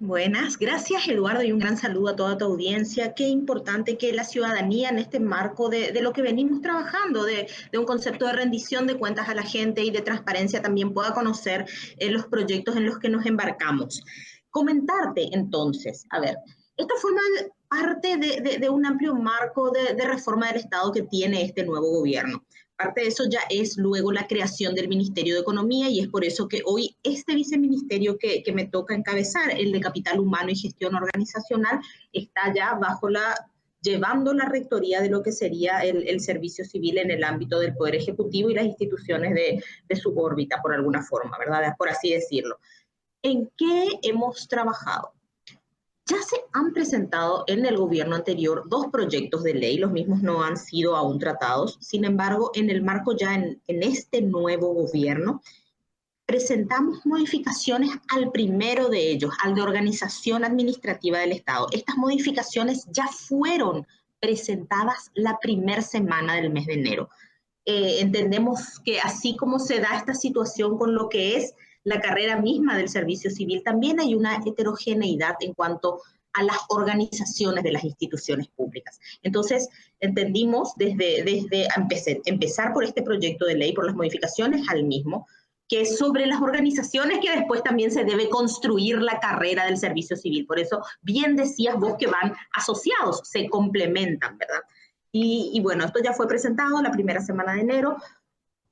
Buenas, gracias Eduardo y un gran saludo a toda tu audiencia. Qué importante que la ciudadanía en este marco de lo que venimos trabajando, de un concepto de rendición de cuentas a la gente y de transparencia también pueda conocer los proyectos en los que nos embarcamos. Comentarte entonces, a ver, esto forma parte de un amplio marco de reforma del Estado que tiene este nuevo gobierno. Parte de eso ya es luego la creación del Ministerio de Economía y es por eso que hoy este viceministerio que me toca encabezar, el de Capital Humano y Gestión Organizacional, está ya llevando la rectoría de lo que sería el servicio civil en el ámbito del Poder Ejecutivo y las instituciones de su órbita, por alguna forma, ¿verdad? Por así decirlo. ¿En qué hemos trabajado? Ya se han presentado en el gobierno anterior dos proyectos de ley, los mismos no han sido aún tratados. Sin embargo, en el marco ya en este nuevo gobierno, presentamos modificaciones al primero de ellos, al de organización administrativa del Estado. Estas modificaciones ya fueron presentadas la primera semana del mes de enero. Entendemos que así como se da esta situación con lo que es la carrera misma del servicio civil, también hay una heterogeneidad en cuanto a las organizaciones de las instituciones públicas. Entonces, entendimos desde empezar por este proyecto de ley, por las modificaciones al mismo, que es sobre las organizaciones que después también se debe construir la carrera del servicio civil. Por eso, bien decías vos que van asociados, se complementan, ¿verdad? Y bueno, esto ya fue presentado la primera semana de enero.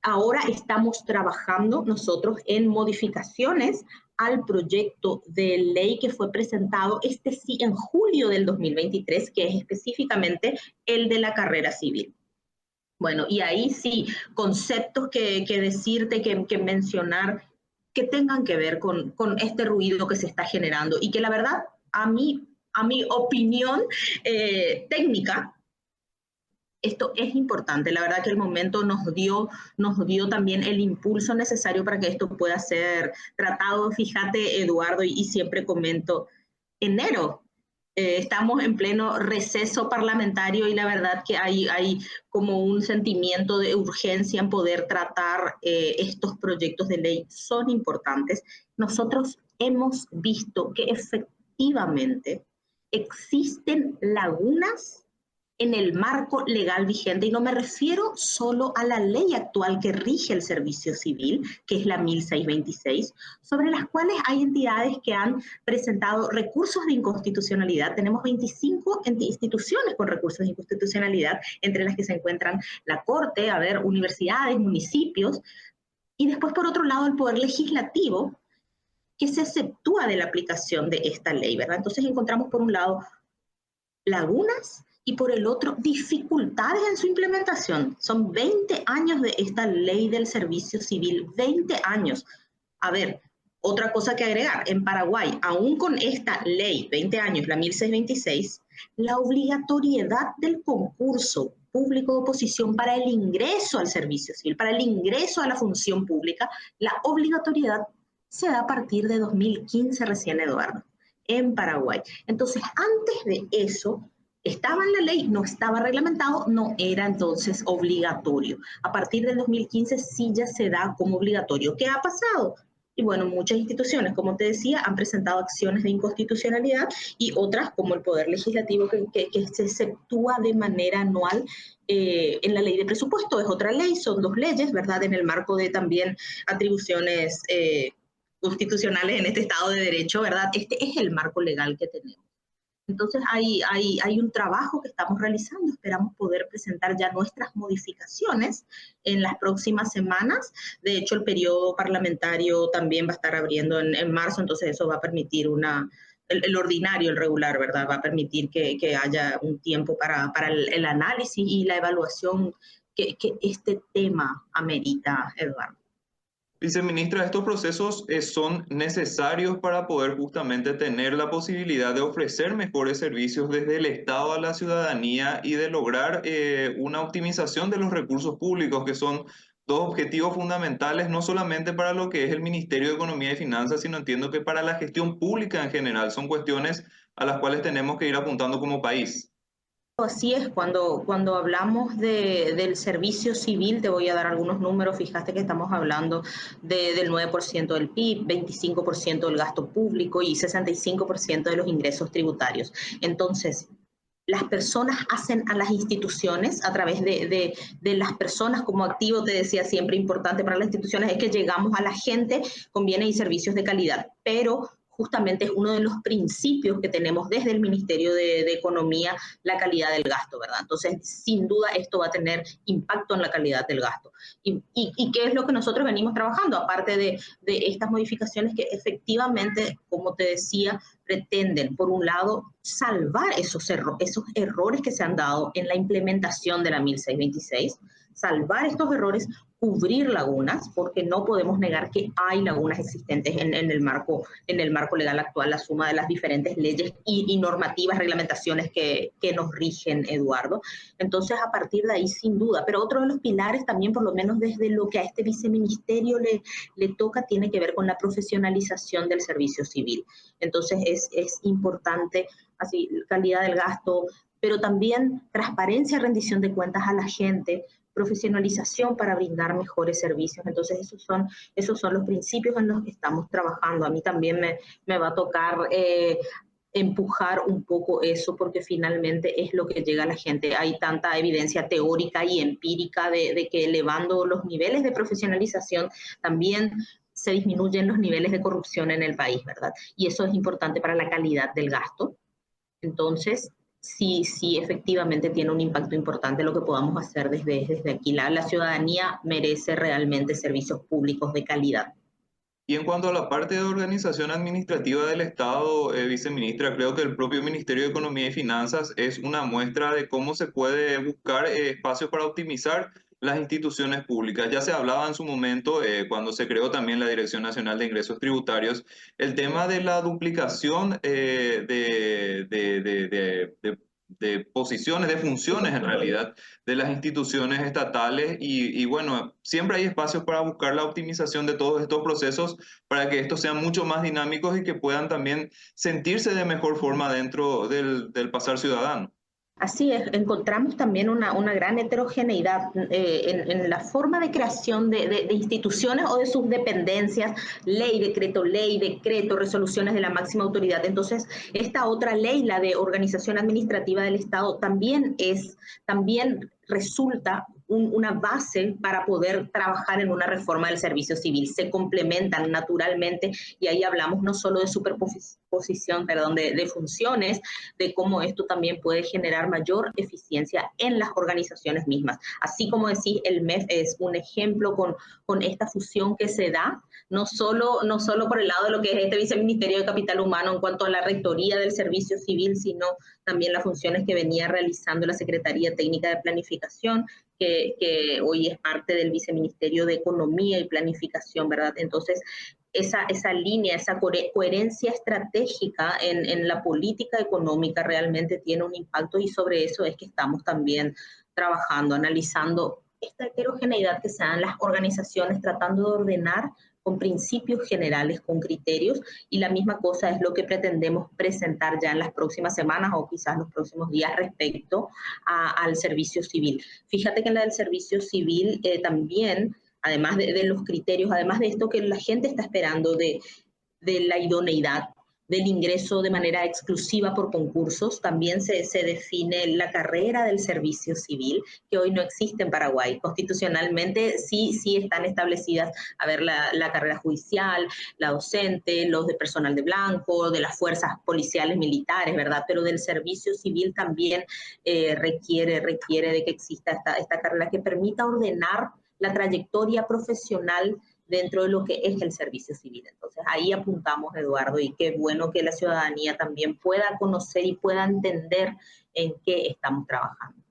Ahora estamos trabajando nosotros en modificaciones al proyecto de ley que fue presentado, este sí, en julio del 2023, que es específicamente el de la carrera civil. Bueno, y ahí sí, conceptos que decirte, que mencionar, que tengan que ver con este ruido que se está generando y que la verdad, a mi opinión técnica, esto es importante. La verdad que el momento nos dio también el impulso necesario para que esto pueda ser tratado. Fíjate, Eduardo, y siempre comento, enero. Estamos en pleno receso parlamentario y la verdad que hay como un sentimiento de urgencia en poder tratar estos proyectos de ley. Son importantes. Nosotros hemos visto que efectivamente existen lagunas en el marco legal vigente, y no me refiero solo a la ley actual que rige el servicio civil, que es la 1626, sobre las cuales hay entidades que han presentado recursos de inconstitucionalidad. Tenemos 25 instituciones con recursos de inconstitucionalidad, entre las que se encuentran la Corte, a ver, universidades, municipios, y después, por otro lado, el Poder Legislativo, que se exceptúa de la aplicación de esta ley, ¿verdad? Entonces encontramos, por un lado, lagunas y por el otro, dificultades en su implementación. Son 20 años de esta ley del servicio civil, 20 años. A ver, otra cosa que agregar, en Paraguay, aún con esta ley, 20 años, la 1626, la obligatoriedad del concurso público de oposición para el ingreso al servicio civil, para el ingreso a la función pública, la obligatoriedad se da a partir de 2015 recién, Eduardo, en Paraguay. Entonces, antes de eso, estaba en la ley, no estaba reglamentado, no era entonces obligatorio. A partir del 2015 sí ya se da como obligatorio. ¿Qué ha pasado? Y bueno, muchas instituciones, como te decía, han presentado acciones de inconstitucionalidad y otras, como el Poder Legislativo, que se exceptúa de manera anual en la ley de presupuesto. Es otra ley, son dos leyes, ¿verdad? En el marco de también atribuciones constitucionales en este Estado de Derecho, ¿verdad? Este es el marco legal que tenemos. Entonces hay un trabajo que estamos realizando, esperamos poder presentar ya nuestras modificaciones en las próximas semanas. De hecho, el periodo parlamentario también va a estar abriendo en marzo, entonces eso va a permitir el ordinario, el regular, ¿verdad? Va a permitir que haya un tiempo para el análisis y la evaluación que este tema amerita, Eduardo. Viceministra, estos procesos son necesarios para poder justamente tener la posibilidad de ofrecer mejores servicios desde el Estado a la ciudadanía y de lograr una optimización de los recursos públicos, que son dos objetivos fundamentales, no solamente para lo que es el Ministerio de Economía y Finanzas, sino entiendo que para la gestión pública en general. Son cuestiones a las cuales tenemos que ir apuntando como país. Así es, cuando hablamos del servicio civil, te voy a dar algunos números, fíjate que estamos hablando del 9% del PIB, 25% del gasto público y 65% de los ingresos tributarios. Entonces, las personas hacen a las instituciones a través de las personas como activo, te decía, siempre importante para las instituciones es que llegamos a la gente con bienes y servicios de calidad, pero justamente es uno de los principios que tenemos desde el Ministerio de Economía, la calidad del gasto, ¿verdad? Entonces, sin duda, esto va a tener impacto en la calidad del gasto. ¿Y qué es lo que nosotros venimos trabajando? Aparte de estas modificaciones que efectivamente, como te decía, pretenden, por un lado, salvar esos errores que se han dado en la implementación de la 1626, salvar estos errores, cubrir lagunas, porque no podemos negar que hay lagunas existentes en el marco legal actual, la suma de las diferentes leyes y normativas, reglamentaciones que nos rigen, Eduardo. Entonces, a partir de ahí, sin duda. Pero otro de los pilares también, por lo menos desde lo que a este viceministerio le toca, tiene que ver con la profesionalización del servicio civil. Entonces, es importante, así, calidad del gasto, pero también transparencia, rendición de cuentas a la gente, profesionalización para brindar mejores servicios. Entonces, esos son los principios en los que estamos trabajando. A mí también me va a tocar empujar un poco eso porque finalmente es lo que llega a la gente. Hay tanta evidencia teórica y empírica de que elevando los niveles de profesionalización también se disminuyen los niveles de corrupción en el país, ¿verdad? Y eso es importante para la calidad del gasto. Entonces, sí, efectivamente tiene un impacto importante lo que podamos hacer desde aquí. La ciudadanía merece realmente servicios públicos de calidad. Y en cuanto a la parte de organización administrativa del Estado, viceministra, creo que el propio Ministerio de Economía y Finanzas es una muestra de cómo se puede buscar espacios para optimizar las instituciones públicas. Ya se hablaba en su momento, cuando se creó también la Dirección Nacional de Ingresos Tributarios, el tema de la duplicación de posiciones, de funciones en realidad, de las instituciones estatales y bueno, siempre hay espacios para buscar la optimización de todos estos procesos para que estos sean mucho más dinámicos y que puedan también sentirse de mejor forma dentro del pasar ciudadano. Así es, encontramos también una gran heterogeneidad en la forma de creación de instituciones o de sus dependencias, ley, decreto, resoluciones de la máxima autoridad. Entonces, esta otra ley, la de organización administrativa del Estado, también resulta una base para poder trabajar en una reforma del servicio civil. Se complementan naturalmente y ahí hablamos no solo de superposición, de funciones, de cómo esto también puede generar mayor eficiencia en las organizaciones mismas. Así como decís, el MEF es un ejemplo con esta fusión que se da, no solo por el lado de lo que es este Viceministerio de Capital Humano en cuanto a la rectoría del servicio civil, sino también las funciones que venía realizando la Secretaría Técnica de Planificación, que hoy es parte del Viceministerio de Economía y Planificación, ¿verdad? Entonces, esa línea, esa coherencia estratégica en la política económica realmente tiene un impacto y sobre eso es que estamos también trabajando, analizando esta heterogeneidad que se da en las organizaciones, tratando de ordenar con principios generales, con criterios, y la misma cosa es lo que pretendemos presentar ya en las próximas semanas o quizás los próximos días respecto al servicio civil. Fíjate que en la del servicio civil también, además de los criterios, además de esto que la gente está esperando de la idoneidad, del ingreso de manera exclusiva por concursos, también se define la carrera del servicio civil, que hoy no existe en Paraguay. Constitucionalmente sí están establecidas, a ver, la carrera judicial, la docente, los de personal de blanco, de las fuerzas policiales, militares, ¿verdad? Pero del servicio civil también requiere de que exista esta carrera que permita ordenar la trayectoria profesional dentro de lo que es el servicio civil. Entonces, ahí apuntamos, Eduardo, y qué bueno que la ciudadanía también pueda conocer y pueda entender en qué estamos trabajando.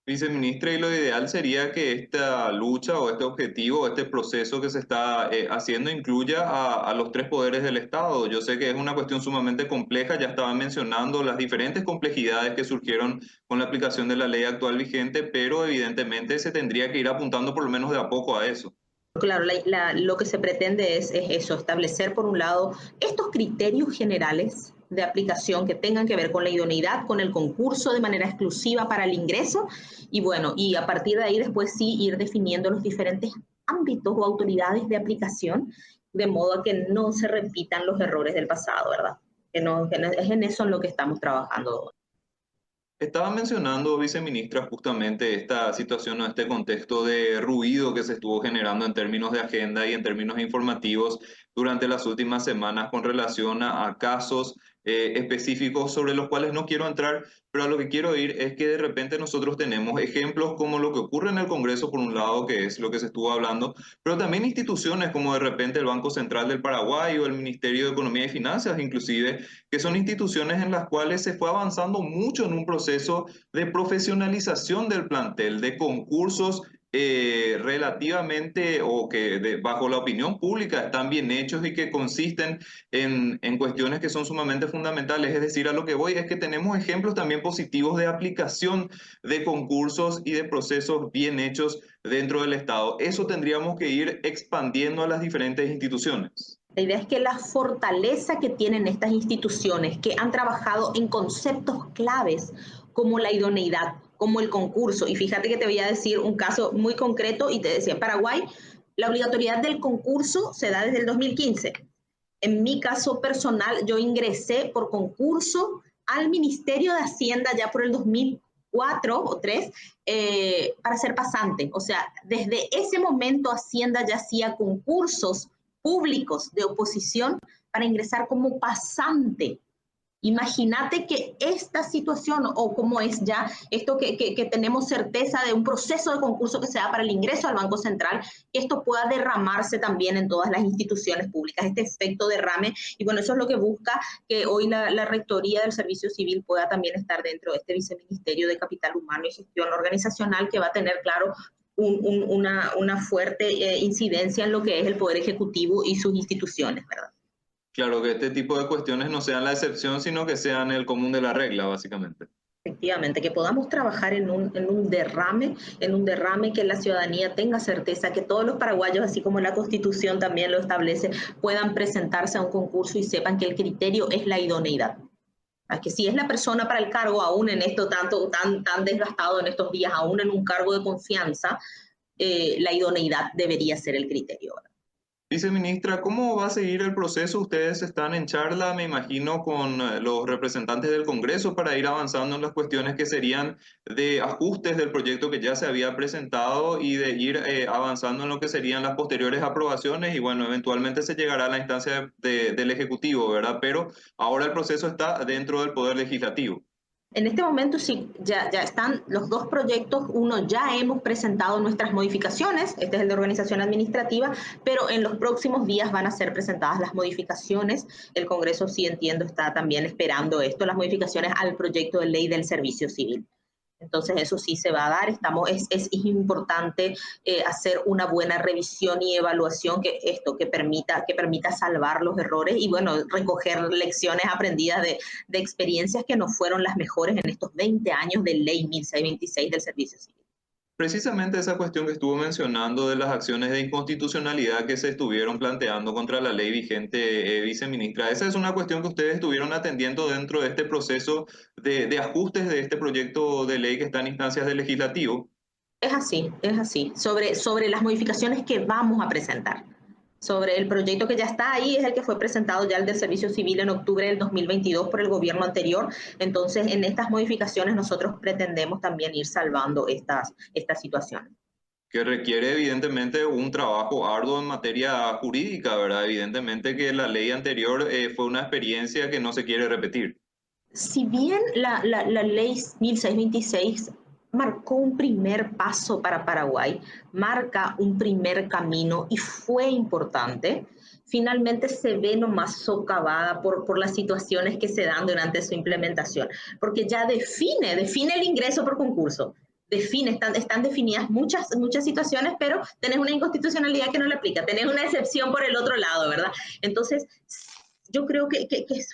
Viceministra, y lo ideal sería que esta lucha o este objetivo, este proceso que se está haciendo incluya a los tres poderes del Estado. Yo sé que es una cuestión sumamente compleja, ya estaba mencionando las diferentes complejidades que surgieron con la aplicación de la ley actual vigente, pero evidentemente se tendría que ir apuntando por lo menos de a poco a eso. Claro, lo que se pretende es eso, establecer por un lado estos criterios generales de aplicación que tengan que ver con la idoneidad, con el concurso de manera exclusiva para el ingreso, y bueno, y a partir de ahí después sí ir definiendo los diferentes ámbitos o autoridades de aplicación, de modo a que no se repitan los errores del pasado, ¿verdad? Que es en eso en lo que estamos trabajando. Estaba mencionando, viceministra, justamente esta situación o este contexto de ruido que se estuvo generando en términos de agenda y en términos informativos durante las últimas semanas con relación a casos específicos sobre los cuales no quiero entrar, pero a lo que quiero ir es que de repente nosotros tenemos ejemplos como lo que ocurre en el Congreso, por un lado, que es lo que se estuvo hablando, pero también instituciones como de repente el Banco Central del Paraguay o el Ministerio de Economía y Finanzas, inclusive, que son instituciones en las cuales se fue avanzando mucho en un proceso de profesionalización del plantel, de concursos relativamente o que bajo la opinión pública están bien hechos y que consisten en cuestiones que son sumamente fundamentales. Es decir, a lo que voy es que tenemos ejemplos también positivos de aplicación de concursos y de procesos bien hechos dentro del Estado. Eso tendríamos que ir expandiendo a las diferentes instituciones. La idea es que la fortaleza que tienen estas instituciones que han trabajado en conceptos claves como la idoneidad, como el concurso, y fíjate que te voy a decir un caso muy concreto y te decía, en Paraguay, la obligatoriedad del concurso se da desde el 2015. En mi caso personal, yo ingresé por concurso al Ministerio de Hacienda ya por el 2004 o 3 para ser pasante. O sea, desde ese momento Hacienda ya hacía concursos públicos de oposición para ingresar como pasante. Imagínate que esta situación, o como es ya esto que tenemos certeza de un proceso de concurso que se da para el ingreso al Banco Central, que esto pueda derramarse también en todas las instituciones públicas, este efecto derrame. Y bueno, eso es lo que busca que hoy la Rectoría del Servicio Civil pueda también estar dentro de este Viceministerio de Capital Humano y Gestión Organizacional, que va a tener, claro, una fuerte incidencia en lo que es el Poder Ejecutivo y sus instituciones, ¿verdad? Claro, que este tipo de cuestiones no sean la excepción, sino que sean el común de la regla, básicamente. Efectivamente, que podamos trabajar en un derrame que la ciudadanía tenga certeza que todos los paraguayos, así como la Constitución también lo establece, puedan presentarse a un concurso y sepan que el criterio es la idoneidad. Que si es la persona para el cargo, aún en esto tan desgastado en estos días, aún en un cargo de confianza, la idoneidad debería ser el criterio. Viceministra, ¿cómo va a seguir el proceso? Ustedes están en charla, me imagino, con los representantes del Congreso para ir avanzando en las cuestiones que serían de ajustes del proyecto que ya se había presentado y de ir avanzando en lo que serían las posteriores aprobaciones y bueno, eventualmente se llegará a la instancia del Ejecutivo, ¿verdad? Pero ahora el proceso está dentro del Poder Legislativo. En este momento sí, ya están los dos proyectos. Uno ya hemos presentado nuestras modificaciones, este es el de organización administrativa, pero en los próximos días van a ser presentadas las modificaciones. El Congreso, sí entiendo, está también esperando esto, las modificaciones al proyecto de ley del servicio civil. Entonces eso sí se va a dar. Es importante hacer una buena revisión y evaluación que permita salvar los errores y bueno, recoger lecciones aprendidas de experiencias que no fueron las mejores en estos 20 años de ley 1626 del servicio civil. Precisamente esa cuestión que estuvo mencionando de las acciones de inconstitucionalidad que se estuvieron planteando contra la ley vigente, viceministra, esa es una cuestión que ustedes estuvieron atendiendo dentro de este proceso de ajustes de este proyecto de ley que está en instancias del legislativo. Es así, es así. Sobre las modificaciones que vamos a presentar. Sobre el proyecto que ya está ahí, es el que fue presentado ya el del Servicio Civil en octubre del 2022 por el gobierno anterior. Entonces, en estas modificaciones nosotros pretendemos también ir salvando estas situaciones. Que requiere evidentemente un trabajo arduo en materia jurídica, ¿verdad? Evidentemente que la ley anterior fue una experiencia que no se quiere repetir. Si bien la ley 1626 marcó un primer paso para Paraguay, marca un primer camino y fue importante, finalmente se ve nomás socavada por las situaciones que se dan durante su implementación, porque ya define el ingreso por concurso. Están definidas muchas situaciones, pero tenés una inconstitucionalidad que no le aplica, tenés una excepción por el otro lado, ¿verdad? Entonces, yo creo que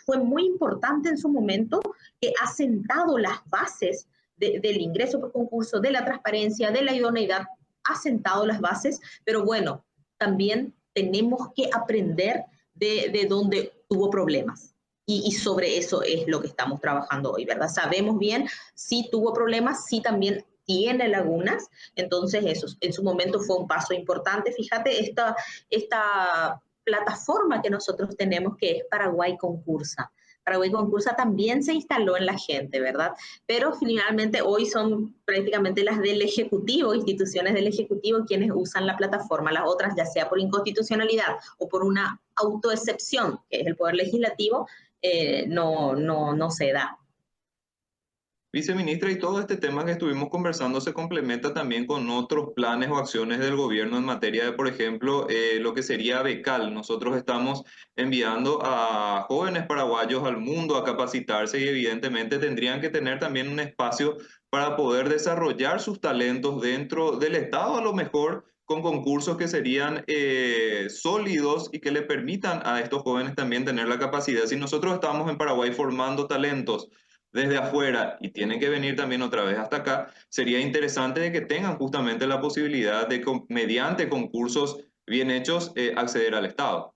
fue muy importante en su momento, que ha sentado las bases del ingreso por concurso, de la transparencia, de la idoneidad, ha sentado las bases, pero bueno, también tenemos que aprender de donde tuvo problemas. y sobre eso es lo que estamos trabajando hoy, ¿verdad? Sabemos bien si tuvo problemas, si también tiene lagunas, entonces eso en su momento fue un paso importante. Fíjate, esta plataforma que nosotros tenemos que es Paraguay Concursa. Paraguay Concursa también se instaló en la gente, ¿verdad? Pero finalmente hoy son prácticamente las del Ejecutivo, instituciones del Ejecutivo, quienes usan la plataforma. Las otras, ya sea por inconstitucionalidad o por una autoexcepción, que es el Poder Legislativo, no se da. Viceministra, y todo este tema que estuvimos conversando se complementa también con otros planes o acciones del gobierno en materia de, por ejemplo, lo que sería Becal. Nosotros estamos enviando a jóvenes paraguayos al mundo a capacitarse y evidentemente tendrían que tener también un espacio para poder desarrollar sus talentos dentro del Estado, a lo mejor con concursos que serían sólidos y que le permitan a estos jóvenes también tener la capacidad. Si nosotros estamos en Paraguay formando talentos, desde afuera y tienen que venir también otra vez hasta acá, sería interesante de que tengan justamente la posibilidad de, mediante concursos bien hechos, acceder al Estado.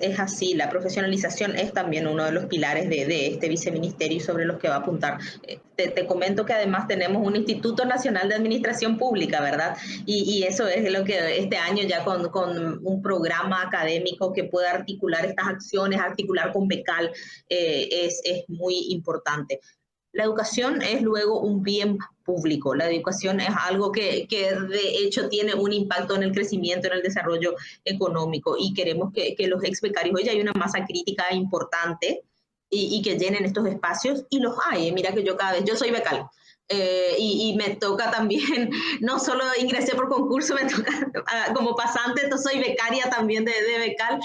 Es así, la profesionalización es también uno de los pilares de este viceministerio y sobre los que va a apuntar. Te comento que además tenemos un Instituto Nacional de Administración Pública, ¿verdad? Y eso es lo que este año ya con un programa académico que pueda articular estas acciones, articular con Becal, es muy importante. La educación es luego un bien público. La educación es algo que de hecho tiene un impacto en el crecimiento, en el desarrollo económico y queremos que los ex becarios, hoy hay una masa crítica importante y que llenen estos espacios y los hay. Mira que yo cada vez, yo soy becal. Y me toca también, no solo ingresé por concurso, me toca como pasante, entonces soy becaria también de becal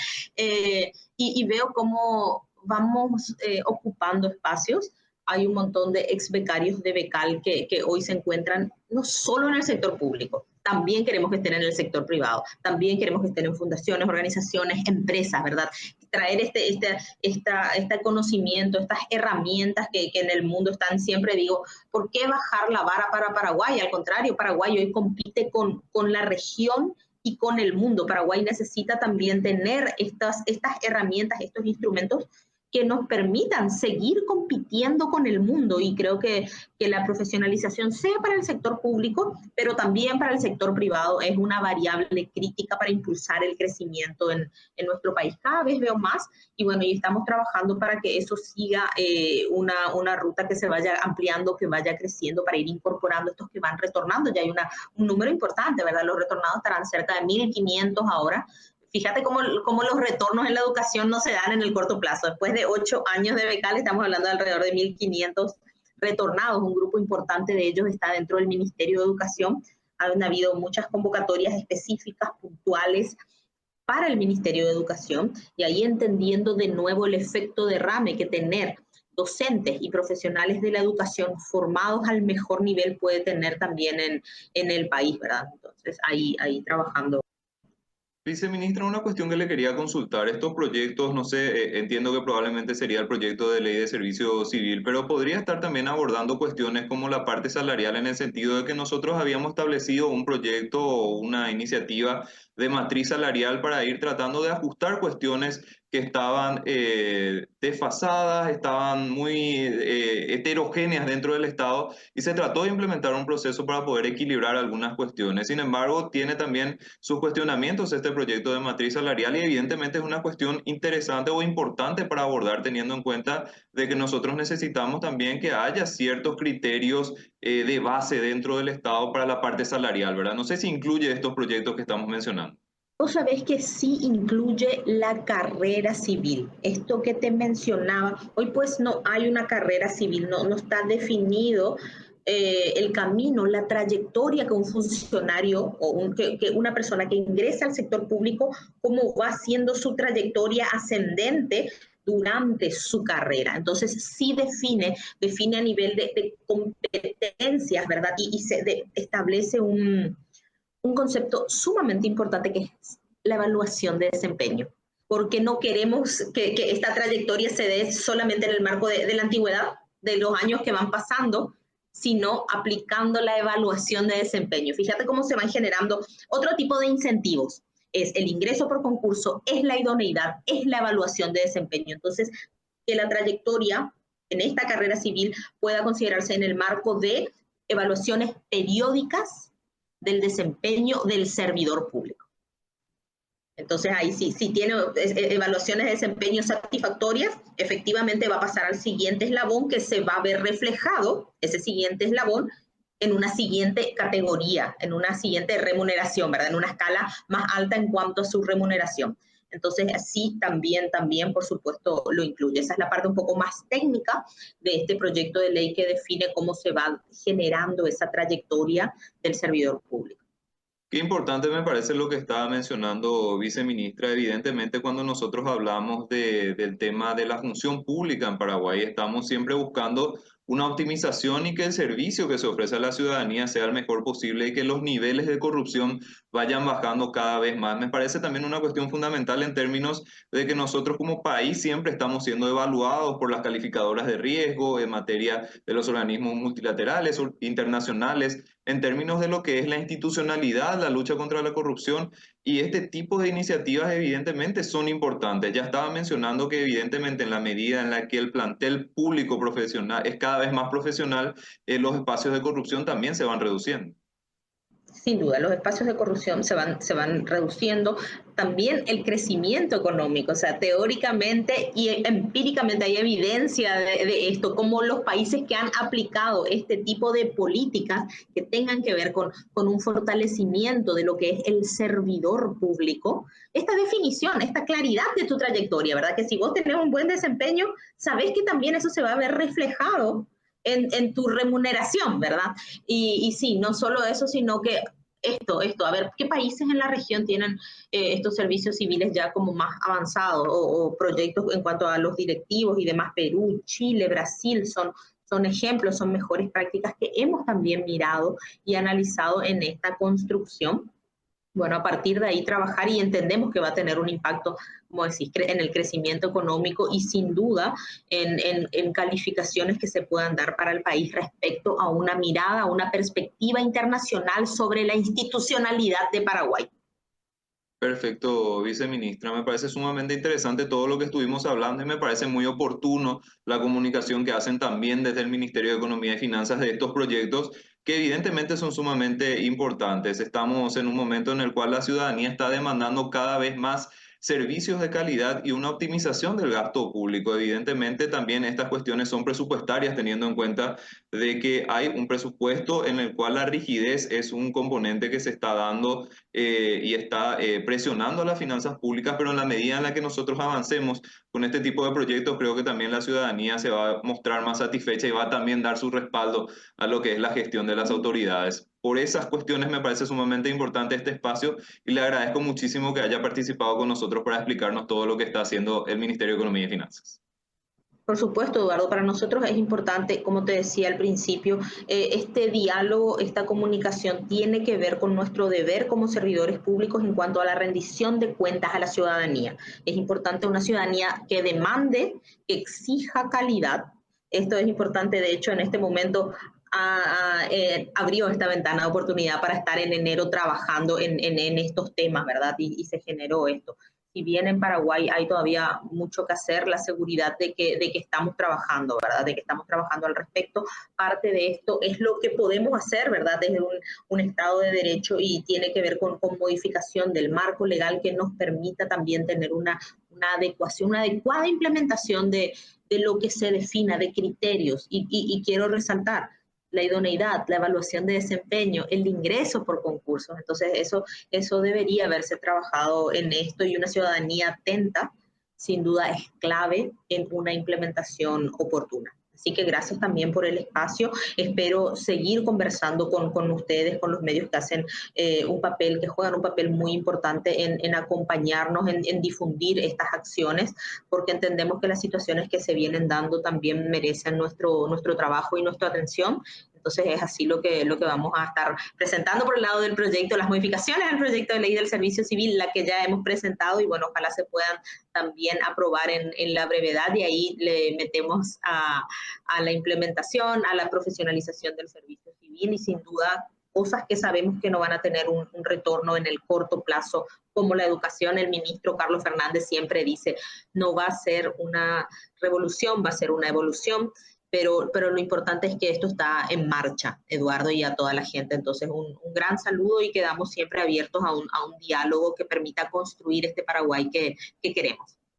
y veo cómo vamos ocupando espacios. Hay un montón de ex becarios de Becal que hoy se encuentran no solo en el sector público, también queremos que estén en el sector privado, también queremos que estén en fundaciones, organizaciones, empresas, ¿verdad? Traer este conocimiento, estas herramientas que en el mundo están siempre, digo, ¿por qué bajar la vara para Paraguay? Al contrario, Paraguay hoy compite con la región y con el mundo. Paraguay necesita también tener estas herramientas, estos instrumentos que nos permitan seguir compitiendo con el mundo y creo que la profesionalización sea para el sector público, pero también para el sector privado es una variable crítica para impulsar el crecimiento en nuestro país. Cada vez veo más y bueno, y estamos trabajando para que eso siga una ruta que se vaya ampliando, que vaya creciendo para ir incorporando estos que van retornando. Ya hay un número importante, ¿verdad? Los retornados estarán cerca de 1.500 ahora. Fíjate cómo los retornos en la educación no se dan en el corto plazo. Después de 8 años de becal, estamos hablando de alrededor de 1.500 retornados. Un grupo importante de ellos está dentro del Ministerio de Educación. Han habido muchas convocatorias específicas, puntuales, para el Ministerio de Educación, y ahí entendiendo de nuevo el efecto derrame que tener docentes y profesionales de la educación formados al mejor nivel puede tener también en el país, ¿verdad? Entonces, ahí trabajando. Viceministra, una cuestión que le quería consultar. Estos proyectos, no sé, entiendo que probablemente sería el proyecto de ley de servicio civil, pero podría estar también abordando cuestiones como la parte salarial en el sentido de que nosotros habíamos establecido un proyecto o una iniciativa de matriz salarial para ir tratando de ajustar cuestiones que estaban desfasadas, estaban muy heterogéneas dentro del Estado y se trató de implementar un proceso para poder equilibrar algunas cuestiones. Sin embargo, tiene también sus cuestionamientos este proyecto de matriz salarial y evidentemente es una cuestión interesante o importante para abordar teniendo en cuenta de que nosotros necesitamos también que haya ciertos criterios de base dentro del Estado para la parte salarial, ¿verdad? No sé si incluye estos proyectos que estamos mencionando. Vos sabés que sí incluye la carrera civil. Esto que te mencionaba, hoy pues no hay una carrera civil, no está definido el camino, la trayectoria que un funcionario o que una persona que ingresa al sector público, cómo va haciendo su trayectoria ascendente durante su carrera. Entonces sí define a nivel de competencias, ¿verdad? Y establece un concepto sumamente importante que es la evaluación de desempeño, porque no queremos que esta trayectoria se dé solamente en el marco de la antigüedad, de los años que van pasando, sino aplicando la evaluación de desempeño. Fíjate cómo se van generando otro tipo de incentivos. Es el ingreso por concurso, es la idoneidad, es la evaluación de desempeño. Entonces, que la trayectoria en esta carrera civil pueda considerarse en el marco de evaluaciones periódicas del desempeño del servidor público. Entonces ahí sí, si tiene evaluaciones de desempeño satisfactorias, efectivamente va a pasar al siguiente eslabón que se va a ver reflejado, ese siguiente eslabón, en una siguiente categoría, en una siguiente remuneración, ¿verdad? En una escala más alta en cuanto a su remuneración. Entonces, así también, por supuesto, lo incluye. Esa es la parte un poco más técnica de este proyecto de ley que define cómo se va generando esa trayectoria del servidor público. Qué importante me parece lo que estaba mencionando, viceministra. Evidentemente, cuando nosotros hablamos del tema de la función pública en Paraguay, estamos siempre buscando una optimización y que el servicio que se ofrece a la ciudadanía sea el mejor posible y que los niveles de corrupción vayan bajando cada vez más. Me parece también una cuestión fundamental en términos de que nosotros como país siempre estamos siendo evaluados por las calificadoras de riesgo en materia de los organismos multilaterales o internacionales, en términos de lo que es la institucionalidad, la lucha contra la corrupción, y este tipo de iniciativas evidentemente son importantes. Ya estaba mencionando que evidentemente en la medida en la que el plantel público profesional es cada vez más profesional, los espacios de corrupción también se van reduciendo. Sin duda, los espacios de corrupción se van reduciendo. También el crecimiento económico, o sea, teóricamente y empíricamente hay evidencia de esto, como los países que han aplicado este tipo de políticas que tengan que ver con un fortalecimiento de lo que es el servidor público, esta definición, esta claridad de tu trayectoria, ¿verdad? Que si vos tenés un buen desempeño, sabés que también eso se va a ver reflejado en tu remuneración, ¿verdad? Y sí, no solo eso, sino que a ver, ¿qué países en la región tienen estos servicios civiles ya como más avanzados o proyectos en cuanto a los directivos y demás? Perú, Chile, Brasil son ejemplos, son mejores prácticas que hemos también mirado y analizado en esta construcción. Bueno, a partir de ahí trabajar y entendemos que va a tener un impacto, como decís, en el crecimiento económico y sin duda en calificaciones que se puedan dar para el país respecto a una mirada, a una perspectiva internacional sobre la institucionalidad de Paraguay. Perfecto, viceministra. Me parece sumamente interesante todo lo que estuvimos hablando y me parece muy oportuno la comunicación que hacen también desde el Ministerio de Economía y Finanzas de estos proyectos que evidentemente son sumamente importantes. Estamos en un momento en el cual la ciudadanía está demandando cada vez más servicios de calidad y una optimización del gasto público. Evidentemente también estas cuestiones son presupuestarias teniendo en cuenta de que hay un presupuesto en el cual la rigidez es un componente que se está dando y está presionando a las finanzas públicas, pero en la medida en la que nosotros avancemos con este tipo de proyectos, creo que también la ciudadanía se va a mostrar más satisfecha y va a también dar su respaldo a lo que es la gestión de las autoridades. Por esas cuestiones me parece sumamente importante este espacio y le agradezco muchísimo que haya participado con nosotros para explicarnos todo lo que está haciendo el Ministerio de Economía y Finanzas. Por supuesto, Eduardo, para nosotros es importante, como te decía al principio, este diálogo, esta comunicación tiene que ver con nuestro deber como servidores públicos en cuanto a la rendición de cuentas a la ciudadanía. Es importante una ciudadanía que demande, que exija calidad. Esto es importante, de hecho, en este momento abrió esta ventana de oportunidad para estar en enero trabajando en estos temas, ¿verdad? Y se generó esto. Si bien en Paraguay hay todavía mucho que hacer, la seguridad de que estamos trabajando, ¿verdad? De que estamos trabajando al respecto. Parte de esto es lo que podemos hacer, ¿verdad? Desde un Estado de Derecho y tiene que ver con modificación del marco legal que nos permita también tener una adecuación, una adecuada implementación de lo que se defina, de criterios. Y quiero resaltar, la idoneidad, la evaluación de desempeño, el ingreso por concursos. Entonces, eso debería haberse trabajado en esto y una ciudadanía atenta, sin duda, es clave en una implementación oportuna. Así que gracias también por el espacio. Espero seguir conversando con ustedes, con los medios que hacen un papel, que juegan un papel muy importante en acompañarnos, en difundir estas acciones, porque entendemos que las situaciones que se vienen dando también merecen nuestro trabajo y nuestra atención. Entonces es así lo que vamos a estar presentando por el lado del proyecto, las modificaciones al proyecto de ley del servicio civil, la que ya hemos presentado y bueno, ojalá se puedan también aprobar en la brevedad y ahí le metemos a la implementación, a la profesionalización del servicio civil y sin duda cosas que sabemos que no van a tener un retorno en el corto plazo como la educación, el ministro Carlos Fernández siempre dice, no va a ser una revolución, va a ser una evolución, pero lo importante es que esto está en marcha, Eduardo, y a toda la gente. Entonces, un gran saludo y quedamos siempre abiertos a un diálogo que permita construir este Paraguay que queremos.